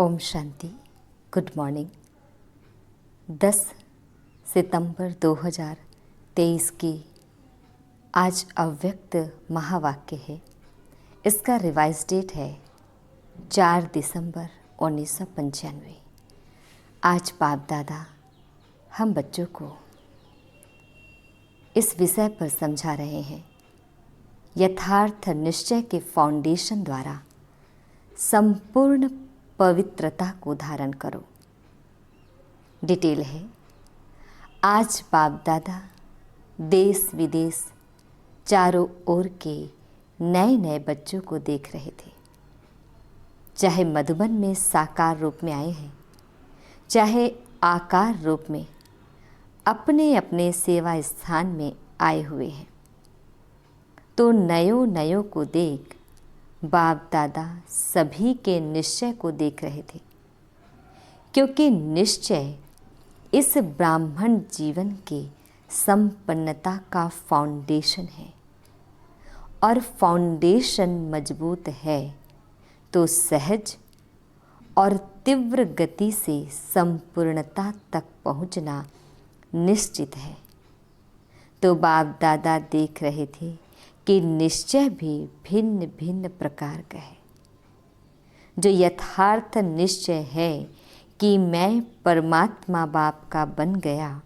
Om Shanti. Good morning. 10 सितंबर 2023 की आज अव्यक्त महावाक्य है। इसका रिवाइज डेट है 4 दिसंबर 1995। आज बाप दादा हम बच्चों को इस विषय पर समझा रहे हैं। यथार्थ निश्चय के फाउंडेशन द्वारा संपूर्ण पवित्रता को धारण करो। डिटेल है, आज बाप दादा देश विदेश चारों ओर के नए नए बच्चों को देख रहे थे। चाहे मधुबन में साकार रूप में आए हैं, चाहे आकार रूप में अपने अपने सेवा स्थान में आए हुए हैं, तो नयों को देख बाप दादा सभी के निश्चय को देख रहे थे, क्योंकि निश्चय इस ब्राह्मण जीवन के संपन्नता का फाउंडेशन है। और फाउंडेशन मजबूत है तो सहज और तीव्र गति से संपूर्णता तक पहुंचना निश्चित है। तो बाप दादा देख रहे थे कि निश्चय भी भिन्न भिन्न प्रकार का है। जो यथार्थ निश्चय है कि मैं परमात्मा बाप का बन गया,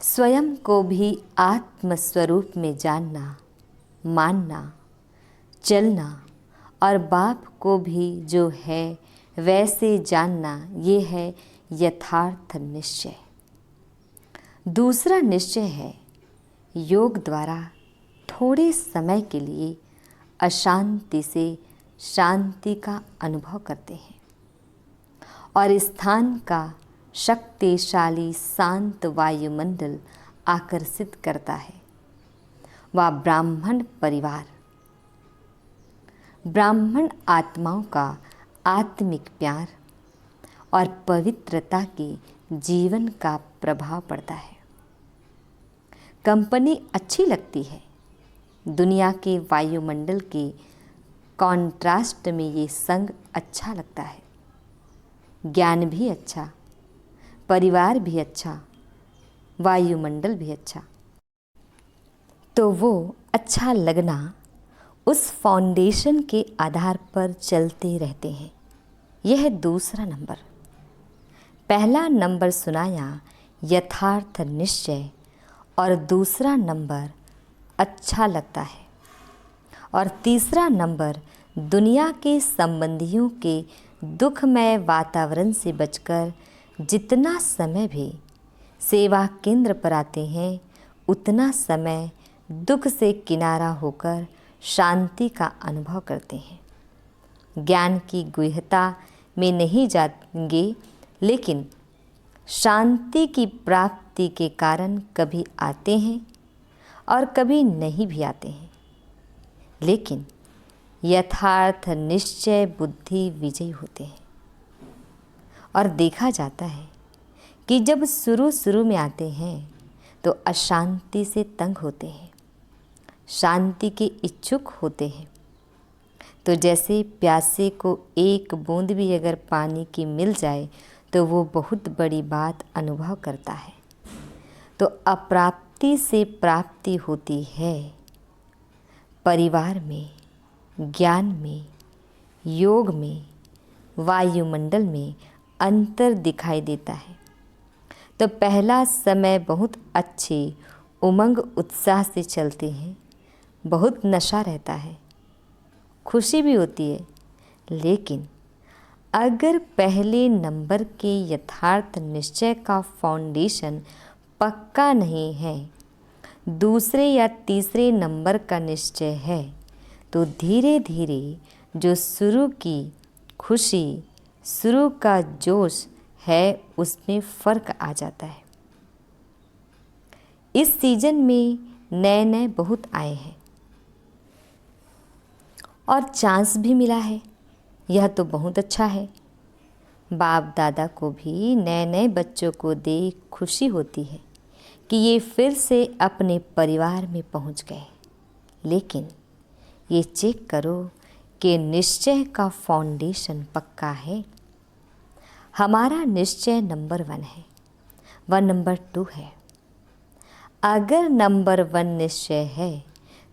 स्वयं को भी आत्म स्वरूप में जानना, मानना, चलना और बाप को भी जो है वैसे जानना, ये है यथार्थ निश्चय। दूसरा निश्चय है योग द्वारा थोड़े समय के लिए अशांति से शांति का अनुभव करते हैं और स्थान का शक्तिशाली शांत वायुमंडल आकर्षित करता है। वह ब्राह्मण परिवार, ब्राह्मण आत्माओं का आत्मिक प्यार और पवित्रता के जीवन का प्रभाव पड़ता है। कंपनी अच्छी लगती है। दुनिया के वायुमंडल के कॉन्ट्रास्ट में ये संग अच्छा लगता है। ज्ञान भी अच्छा, परिवार भी अच्छा, वायुमंडल भी अच्छा। तो वो अच्छा लगना उस फाउंडेशन के आधार पर चलते रहते हैं। यह दूसरा नंबर। पहला नंबर सुनाया यथार्थ निश्चय और दूसरा नंबर अच्छा लगता है और तीसरा नंबर दुनिया के संबंधियों के दुखमय वातावरण से बचकर जितना समय भी सेवा केंद्र पर आते हैं, उतना समय दुख से किनारा होकर शांति का अनुभव करते हैं। ज्ञान की गुह्यता में नहीं जाएंगे, लेकिन शांति की प्राप्ति के कारण कभी आते हैं और कभी नहीं भी आते हैं। लेकिन यथार्थ निश्चय बुद्धि विजयी होते हैं। और देखा जाता है कि जब शुरू में आते हैं तो अशांति से तंग होते हैं, शांति के इच्छुक होते हैं। तो जैसे प्यासे को एक बूंद भी अगर पानी की मिल जाए तो वो बहुत बड़ी बात अनुभव करता है। तो अप्राप्ति से प्राप्ति होती है। परिवार में, ज्ञान में, योग में, वायुमंडल में अंतर दिखाई देता है। तो पहला समय बहुत अच्छे उमंग उत्साह से चलते हैं, बहुत नशा रहता है, खुशी भी होती है। लेकिन अगर पहले नंबर के यथार्थ निश्चय का फाउंडेशन पक्का नहीं है, दूसरे या तीसरे नंबर का निश्चय है, तो धीरे धीरे जो शुरू की खुशी, शुरू का जोश है, उसमें फ़र्क आ जाता है। इस सीजन में नए नए बहुत आए हैं और चांस भी मिला है। यह तो बहुत अच्छा है। बाप दादा को भी नए नए बच्चों को देख खुशी होती है कि ये फिर से अपने परिवार में पहुंच गए। लेकिन ये चेक करो कि निश्चय का फाउंडेशन पक्का है। हमारा निश्चय नंबर 1 है, वह नंबर 2 है। अगर नंबर 1 निश्चय है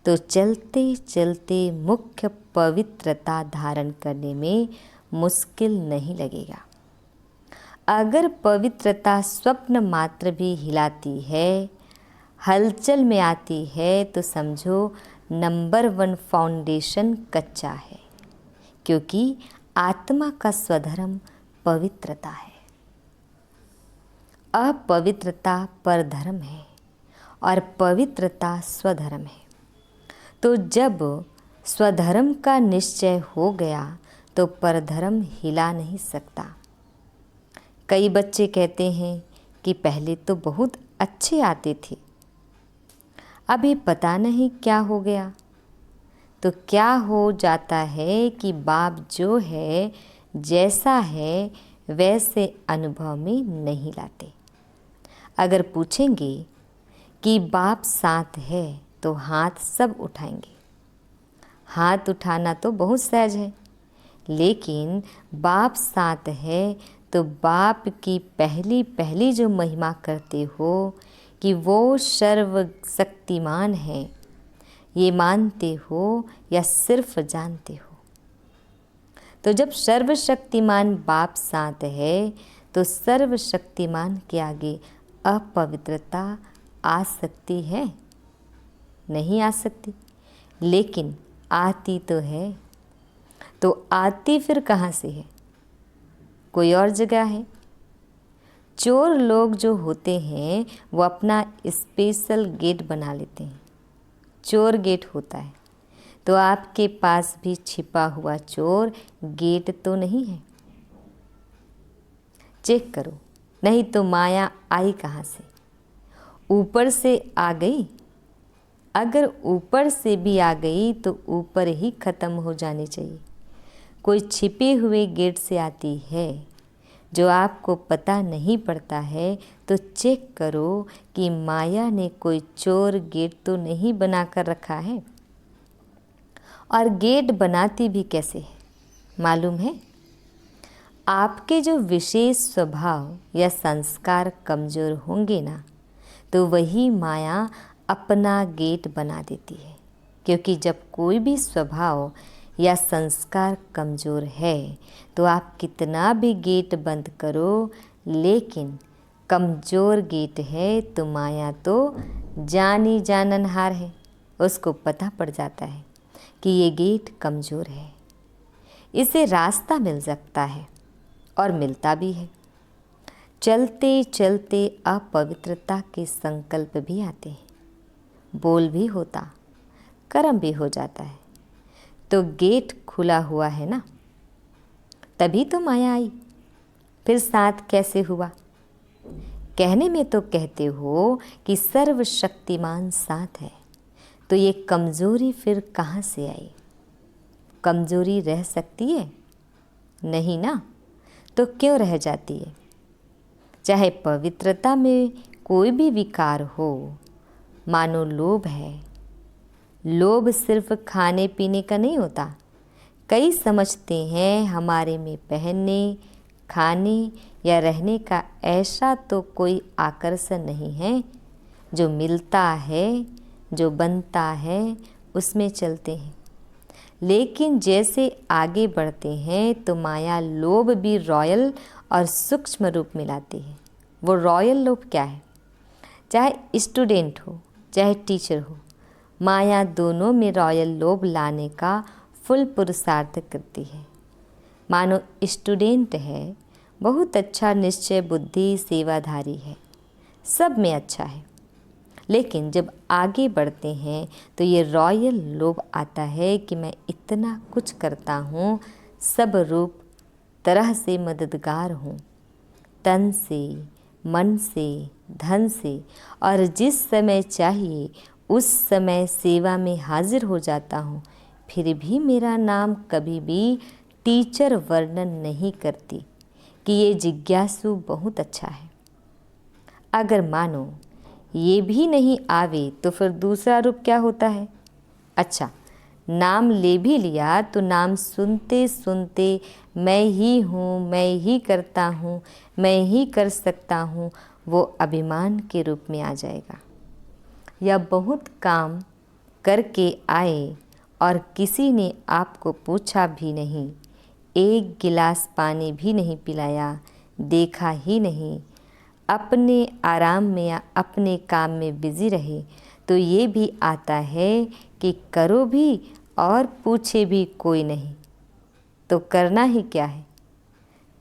तो चलते चलते मुख्य पवित्रता धारण करने में मुश्किल नहीं लगेगा। अगर पवित्रता स्वप्न मात्र भी हिलाती है, हलचल में आती है, तो समझो नंबर 1 फाउंडेशन कच्चा है, क्योंकि आत्मा का स्वधर्म पवित्रता है। अपवित्रता परधर्म है और पवित्रता स्वधर्म है। तो जब स्वधर्म का निश्चय हो गया तो परधर्म हिला नहीं सकता। कई बच्चे कहते हैं कि पहले तो बहुत अच्छे आते थे, अभी पता नहीं क्या हो गया। तो क्या हो जाता है कि बाप जो है, जैसा है, वैसे अनुभव में नहीं लाते। अगर पूछेंगे कि बाप साथ है तो हाथ सब उठाएंगे। हाथ उठाना तो बहुत सहज है, लेकिन बाप साथ है तो बाप की पहली पहली जो महिमा करते हो कि वो सर्वशक्तिमान है, ये मानते हो या सिर्फ जानते हो? तो जब सर्वशक्तिमान बाप साथ है तो सर्वशक्तिमान के आगे अपवित्रता आ सकती है? नहीं आ सकती, लेकिन आती तो है। तो आती फिर कहाँ से है? कोई और जगह है। चोर लोग जो होते हैं वो अपना स्पेशल गेट बना लेते हैं, चोर गेट होता है। तो आपके पास भी छिपा हुआ चोर गेट तो नहीं है? चेक करो, नहीं तो माया आई कहाँ से? ऊपर से आ गई। अगर ऊपर से भी आ गई तो ऊपर ही ख़त्म हो जानी चाहिए। कोई छिपे हुए गेट से आती है जो आपको पता नहीं पड़ता है, तो चेक करो कि माया ने कोई चोर गेट तो नहीं बना कर रखा है। और गेट बनाती भी कैसे है मालूम है? आपके जो विशेष स्वभाव या संस्कार कमज़ोर होंगे ना, तो वही माया अपना गेट बना देती है। क्योंकि जब कोई भी स्वभाव या संस्कार कमज़ोर है तो आप कितना भी गेट बंद करो, लेकिन कमज़ोर गेट है तो माया तो जानी जाननहार है, उसको पता पड़ जाता है कि ये गेट कमज़ोर है, इसे रास्ता मिल सकता है और मिलता भी है। चलते चलते अपवित्रता के संकल्प भी आते हैं, बोल भी होता, कर्म भी हो जाता है। तो गेट खुला हुआ है ना, तभी तो माया आई। फिर साथ कैसे हुआ? कहने में तो कहते हो कि सर्वशक्तिमान साथ है, तो ये कमज़ोरी फिर कहाँ से आई? कमज़ोरी रह सकती है? नहीं ना, तो क्यों रह जाती है? चाहे पवित्रता में कोई भी विकार हो, मानो लोभ है। लोभ सिर्फ खाने पीने का नहीं होता। कई समझते हैं हमारे में पहनने, खाने या रहने का ऐसा तो कोई आकर्षण नहीं है। जो मिलता है, जो बनता है, उसमें चलते हैं। लेकिन जैसे आगे बढ़ते हैं तो माया लोभ भी रॉयल और सूक्ष्म रूप में लाती है। वो रॉयल लोभ क्या है? चाहे स्टूडेंट हो चाहे टीचर हो, माया दोनों में रॉयल लोभ लाने का फुल पुरुषार्थ करती है। मानो स्टूडेंट है, बहुत अच्छा निश्चय बुद्धि सेवाधारी है, सब में अच्छा है, लेकिन जब आगे बढ़ते हैं तो ये रॉयल लोभ आता है कि मैं इतना कुछ करता हूँ, सब रूप तरह से मददगार हूँ, तन से, मन से, धन से, और जिस समय चाहिए उस समय सेवा में हाजिर हो जाता हूँ। फिर भी मेरा नाम कभी भी टीचर वर्णन नहीं करती कि ये जिज्ञासु बहुत अच्छा है। अगर मानो ये भी नहीं आवे तो फिर दूसरा रूप क्या होता है? अच्छा, नाम ले भी लिया तो नाम सुनते सुनते मैं ही हूँ, मैं ही करता हूँ, मैं ही कर सकता हूँ, वो अभिमान के रूप में आ जाएगा। या बहुत काम करके आए और किसी ने आपको पूछा भी नहीं, एक गिलास पानी भी नहीं पिलाया, देखा ही नहीं, अपने आराम में या अपने काम में बिजी रहे, तो ये भी आता है कि करो भी और पूछे भी कोई नहीं। तो करना ही क्या है?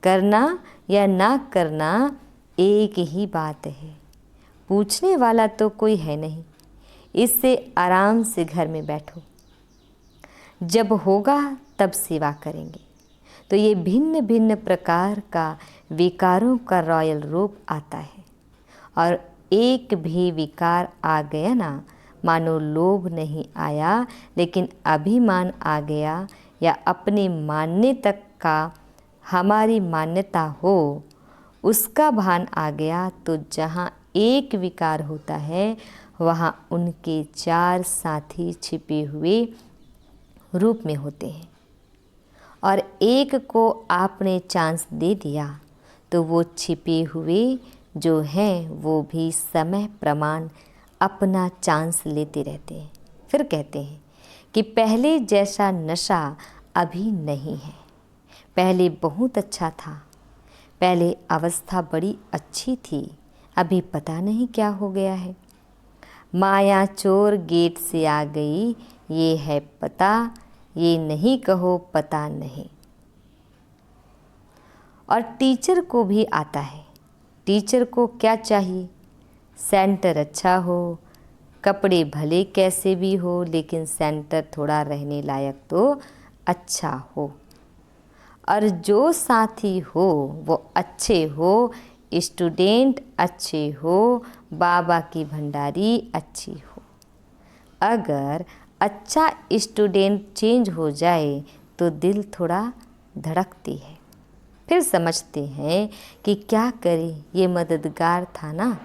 करना या ना करना एक ही बात है। पूछने वाला तो कोई है नहीं, इससे आराम से घर में बैठो। जब होगा तब सेवा करेंगे। तो ये भिन्न भिन्न प्रकार का विकारों का रॉयल रूप आता है। और एक भी विकार आ गया ना, मानो लोभ नहीं आया लेकिन अभिमान आ गया, या अपने मानने तक का हमारी मान्यता हो उसका भान आ गया, तो जहाँ एक विकार होता है वहाँ उनके 4 साथी छिपे हुए रूप में होते हैं। और एक को आपने चांस दे दिया तो वो छिपे हुए जो हैं वो भी समय प्रमाण अपना चांस लेते रहते हैं। फिर कहते हैं कि पहले जैसा नशा अभी नहीं है, पहले बहुत अच्छा था, पहले अवस्था बड़ी अच्छी थी, अभी पता नहीं क्या हो गया है। माया चोर गेट से आ गई, ये है पता, ये नहीं कहो पता नहीं। और टीचर को भी आता है। टीचर को क्या चाहिए? सेंटर अच्छा हो, कपड़े भले कैसे भी हो, लेकिन सेंटर थोड़ा रहने लायक तो अच्छा हो। और जो साथी हो वो अच्छे हो, स्टूडेंट अच्छे हो, बाबा की भंडारी अच्छी हो। अगर अच्छा स्टूडेंट चेंज हो जाए तो दिल थोड़ा धड़कती है। फिर समझते हैं कि क्या करें, ये मददगार था ना,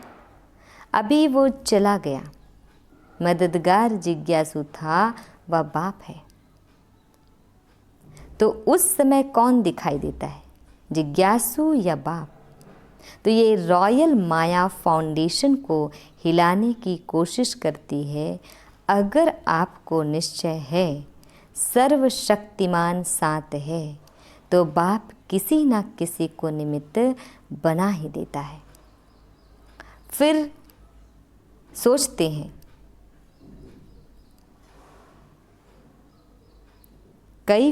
अभी वो चला गया। मददगार जिज्ञासु था, वह बाप है। तो उस समय कौन दिखाई देता है, जिज्ञासु या बाप? तो ये रॉयल माया फाउंडेशन को हिलाने की कोशिश करती है। अगर आपको निश्चय है सर्वशक्तिमान साथ है तो बाप किसी न किसी को निमित्त बना ही देता है। फिर सोचते हैं,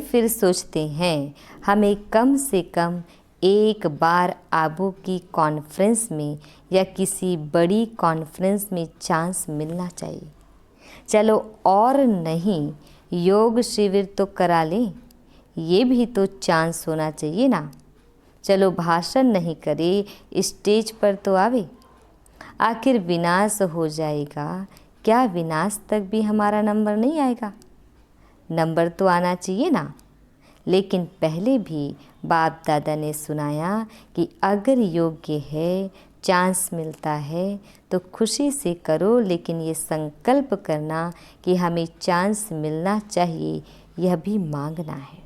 फिर सोचते हैं हमें कम से कम एक बार आबू की कॉन्फ्रेंस में या किसी बड़ी कॉन्फ्रेंस में चांस मिलना चाहिए। चलो और नहीं, योग शिविर तो करा लें, ये भी तो चांस होना चाहिए ना। चलो भाषण नहीं करे, स्टेज पर तो आवे। आखिर विनाश हो जाएगा, क्या विनाश तक भी हमारा नंबर नहीं आएगा? नंबर तो आना चाहिए ना। लेकिन पहले भी बाप दादा ने सुनाया कि अगर योग्य है, चांस मिलता है तो खुशी से करो, लेकिन ये संकल्प करना कि हमें चांस मिलना चाहिए, यह भी मांगना है।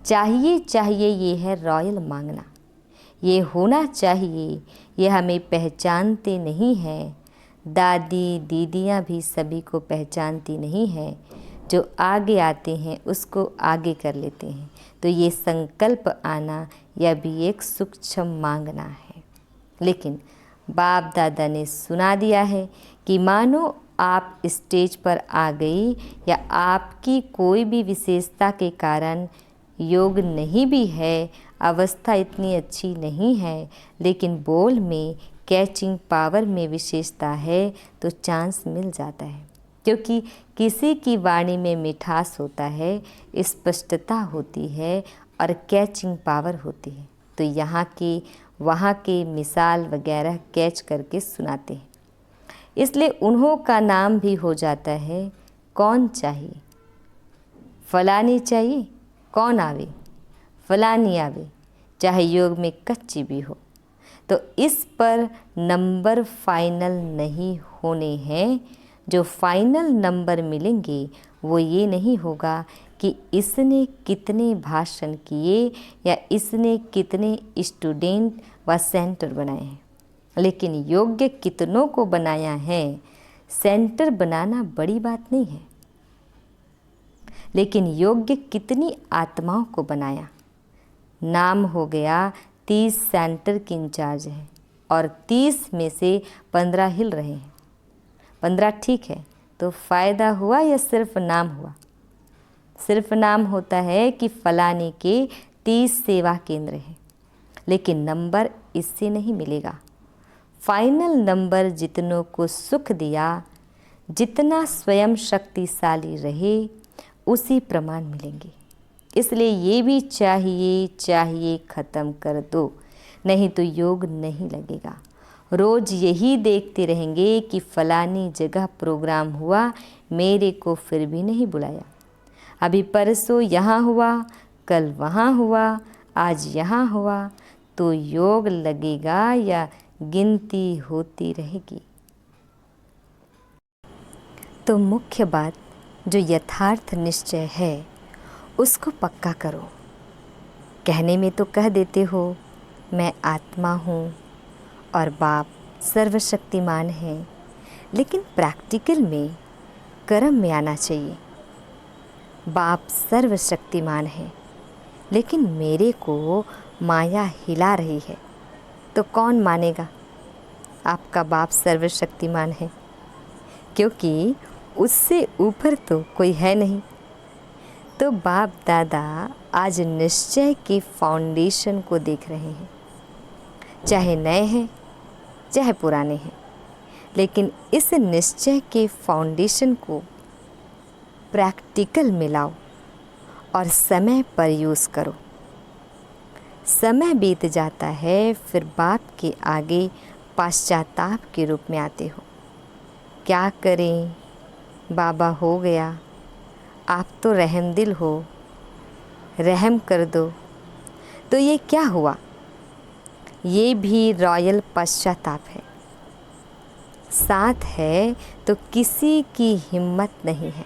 चाहिए चाहिए ये है रॉयल मांगना, ये होना चाहिए, ये हमें पहचानते नहीं हैं। दादी दीदियाँ भी सभी को पहचानती नहीं हैं, जो आगे आते हैं उसको आगे कर लेते हैं। तो ये संकल्प आना यह भी एक सूक्ष्म मांगना है। लेकिन बाप दादा ने सुना दिया है कि मानो आप स्टेज पर आ गई या आपकी कोई भी विशेषता के कारण योग नहीं भी है, अवस्था इतनी अच्छी नहीं है, लेकिन बोल में कैचिंग पावर में विशेषता है, तो चांस मिल जाता है। क्योंकि किसी की वाणी में मिठास होता है, स्पष्टता होती है और कैचिंग पावर होती है। तो यहाँ के वहाँ के मिसाल वगैरह कैच करके सुनाते हैं, इसलिए उन्हों का नाम भी हो जाता है। कौन चाहिए? फलानी चाहिए, कौन आवे? फलानी आवे, चाहे योग में कच्ची भी हो। तो इस पर नंबर फाइनल नहीं होने हैं। जो फाइनल नंबर मिलेंगे वो ये नहीं होगा कि इसने कितने भाषण किए या इसने कितने स्टूडेंट व सेंटर बनाए हैं, लेकिन योग्य कितनों को बनाया है। सेंटर बनाना बड़ी बात नहीं है, लेकिन योग्य कितनी आत्माओं को बनाया। नाम हो गया 30 सेंटर के इंचार्ज हैं और 30 में से 15 हिल रहे हैं। 15 ठीक है, तो फ़ायदा हुआ या सिर्फ नाम हुआ? सिर्फ नाम होता है कि फलाने के 30 सेवा केंद्र हैं, लेकिन नंबर इससे नहीं मिलेगा। फाइनल नंबर जितनों को सुख दिया, जितना स्वयं शक्तिशाली रहे, उसी प्रमाण मिलेंगे। इसलिए ये भी चाहिए ख़त्म कर दो, नहीं तो योग नहीं लगेगा। रोज़ यही देखते रहेंगे कि फलानी जगह प्रोग्राम हुआ, मेरे को फिर भी नहीं बुलाया। अभी परसों यहाँ हुआ, कल वहाँ हुआ, आज यहाँ हुआ, तो योग लगेगा या गिनती होती रहेगी? तो मुख्य बात जो यथार्थ निश्चय है उसको पक्का करो। कहने में तो कह देते हो मैं आत्मा हूँ और बाप सर्वशक्तिमान है, लेकिन प्रैक्टिकल में कर्म में आना चाहिए। बाप सर्वशक्तिमान है, लेकिन मेरे को माया हिला रही है, तो कौन मानेगा आपका बाप सर्वशक्तिमान है? क्योंकि उससे ऊपर तो कोई है नहीं। तो बाप दादा आज निश्चय के फाउंडेशन को देख रहे हैं, चाहे नए हैं चाहे पुराने हैं, लेकिन इस निश्चय के फाउंडेशन को प्रैक्टिकल में लाओ और समय पर यूज़ करो। समय बीत जाता है, फिर बाप के आगे पश्चाताप के रूप में आते हो। क्या करें बाबा, हो गया, आप तो रहमदिल हो, रहम कर दो। तो ये क्या हुआ? ये भी रॉयल पश्चाताप है। साथ है तो किसी की हिम्मत नहीं है।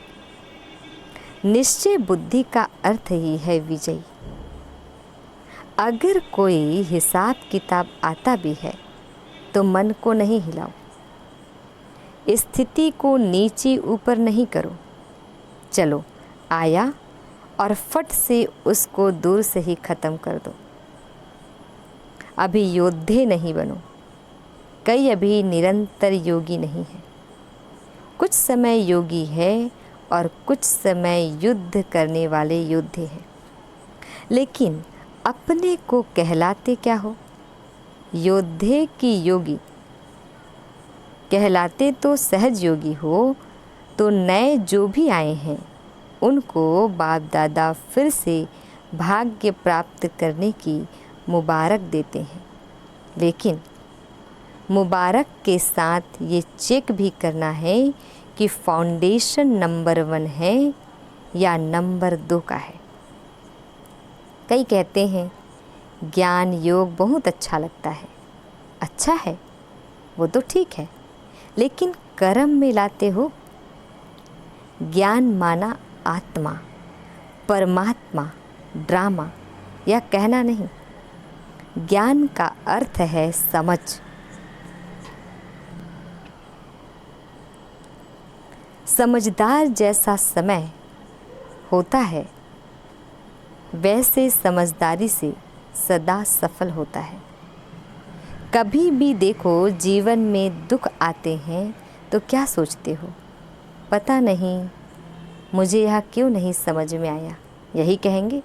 निश्चय बुद्धि का अर्थ ही है विजयी। अगर कोई हिसाब किताब आता भी है तो मन को नहीं हिलाओ, स्थिति को नीचे ऊपर नहीं करो। चलो आया और फट से उसको दूर से ही ख़त्म कर दो। अभी योद्धे नहीं बनो। कई अभी निरंतर योगी नहीं है। कुछ समय योगी है और कुछ समय युद्ध करने वाले योद्धे हैं, लेकिन अपने को कहलाते क्या हो? योद्धे की योगी कहलाते तो सहज योगी हो। तो नए जो भी आए हैं उनको बाप दादा फिर से भाग्य प्राप्त करने की मुबारक देते हैं, लेकिन मुबारक के साथ ये चेक भी करना है कि फाउंडेशन नंबर 1 है या नंबर 2 का है। कई कहते हैं ज्ञान योग बहुत अच्छा लगता है। अच्छा है, वो तो ठीक है, लेकिन कर्म में लाते हो। ज्ञान माना आत्मा, परमात्मा, ड्रामा या कहना नहीं। ज्ञान का अर्थ है समझ। समझदार जैसा समय होता है, वैसे समझदारी से सदा सफल होता है। कभी भी देखो जीवन में दुख आते हैं तो क्या सोचते हो? पता नहीं मुझे यह क्यों नहीं समझ में आया, यही कहेंगे।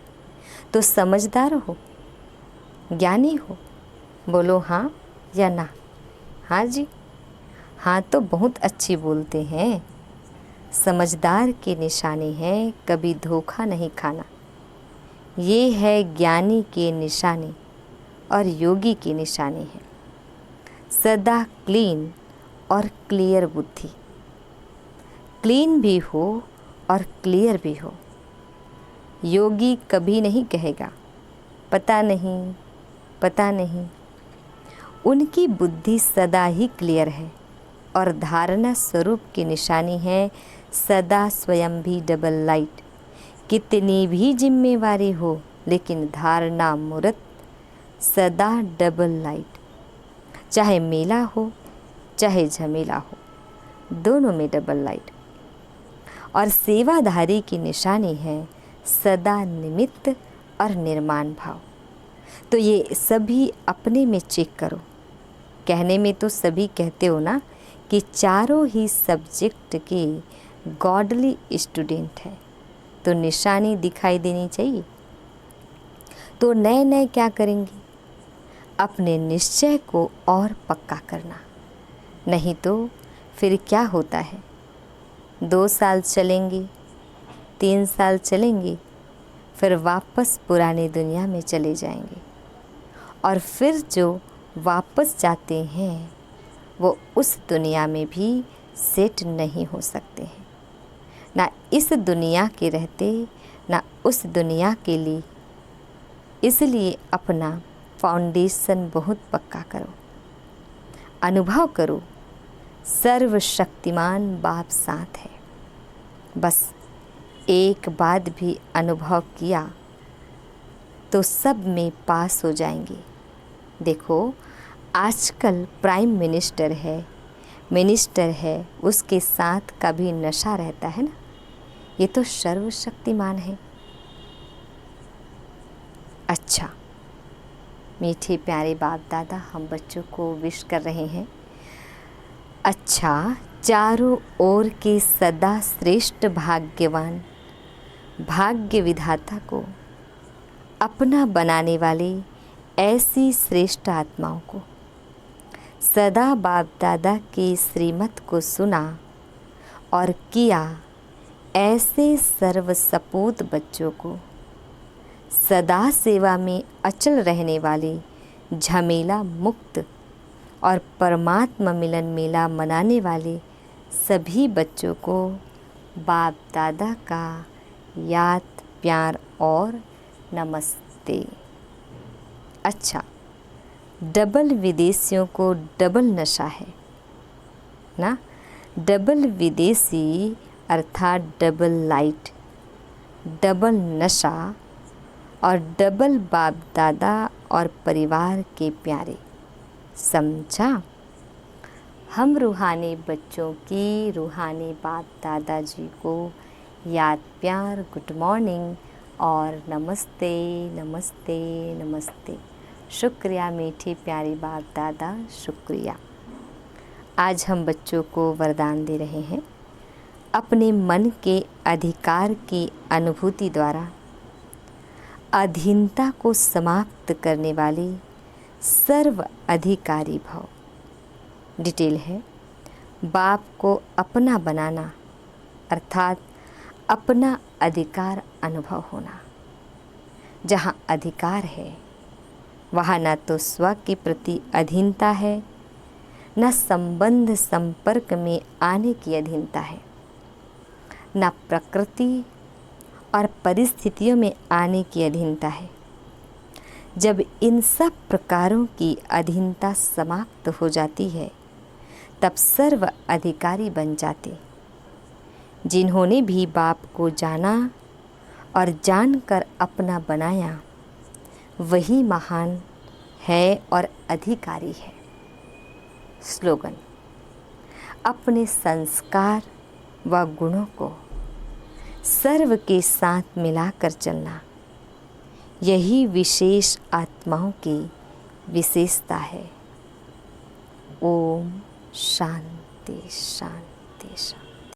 तो समझदार हो, ज्ञानी हो, बोलो हाँ या ना। हाँ जी, हाँ तो बहुत अच्छी बोलते हैं। समझदार की निशानी है कभी धोखा नहीं खाना। ये है ज्ञानी की निशानी और योगी की निशानी है। सदा क्लीन और क्लियर बुद्धि। क्लीन भी हो और क्लियर भी हो। योगी कभी नहीं कहेगा पता नहीं, पता नहीं। उनकी बुद्धि सदा ही क्लियर है और धारणा स्वरूप की निशानी है सदा स्वयं भी डबल लाइट। कितनी भी जिम्मेवारी हो लेकिन धारणा मूर्त सदा डबल लाइट। चाहे मेला हो चाहे झमेला हो, दोनों में डबल लाइट। और सेवाधारी की निशानी है सदा निमित्त और निर्माण भाव। तो ये सभी अपने में चेक करो। कहने में तो सभी कहते हो ना कि चारों ही सब्जेक्ट के गॉडली स्टूडेंट हैं, तो निशानी दिखाई देनी चाहिए। तो नए नए क्या करेंगे? अपने निश्चय को और पक्का करना। नहीं तो फिर क्या होता है, 2 साल चलेंगे, 3 साल चलेंगे, फिर वापस पुरानी दुनिया में चले जाएंगे। और फिर जो वापस जाते हैं वो उस दुनिया में भी सेट नहीं हो सकते हैं। ना इस दुनिया के रहते ना उस दुनिया के लिए। इसलिए अपना फाउंडेशन बहुत पक्का करो। अनुभव करो सर्वशक्तिमान बाप साथ है। बस एक बात भी अनुभव किया तो सब में पास हो जाएंगे। देखो आजकल प्राइम मिनिस्टर है, उसके साथ कभी नशा रहता है ना, ये तो सर्वशक्तिमान है। अच्छा, मीठे प्यारे बाप दादा हम बच्चों को विश कर रहे हैं। अच्छा, चारों ओर के सदा श्रेष्ठ भाग्यवान भाग्य विधाता को अपना बनाने वाले ऐसी श्रेष्ठ आत्माओं को सदा बाप दादा के श्रीमत को सुना और किया ऐसे सर्वसपूत बच्चों को सदा सेवा में अचल रहने वाले झमेला मुक्त और परमात्मा मिलन मेला मनाने वाले सभी बच्चों को बाप दादा का याद प्यार और नमस्ते। अच्छा, डबल विदेशियों को डबल नशा है ना। डबल विदेशी अर्थात डबल लाइट, डबल नशा और डबल बाप दादा और परिवार के प्यारे। समझा? हम रूहानी बच्चों की रूहानी बाप दादा जी को याद प्यार, गुड मॉर्निंग और नमस्ते नमस्ते नमस्ते। शुक्रिया मीठी प्यारी बाप दादा, शुक्रिया। आज हम बच्चों को वरदान दे रहे हैं। अपने मन के अधिकार की अनुभूति द्वारा अधीनता को समाप्त करने वाले सर्व अधिकारी भव। डिटेल है, बाप को अपना बनाना अर्थात अपना अधिकार अनुभव होना। जहाँ अधिकार है वहाँ न तो स्व के प्रति अधीनता है, न संबंध संपर्क में आने की अधीनता है, न प्रकृति और परिस्थितियों में आने की अधीनता है। जब इन सब प्रकारों की अधीनता समाप्त हो जाती है तब सर्व अधिकारी बन जाते। जिन्होंने भी बाप को जाना और जानकर अपना बनाया वही महान है और अधिकारी है। स्लोगन, अपने संस्कार व गुणों को सर्व के साथ मिलाकर चलना, यही विशेष आत्माओं की विशेषता है। ओम शांति शांति शांति।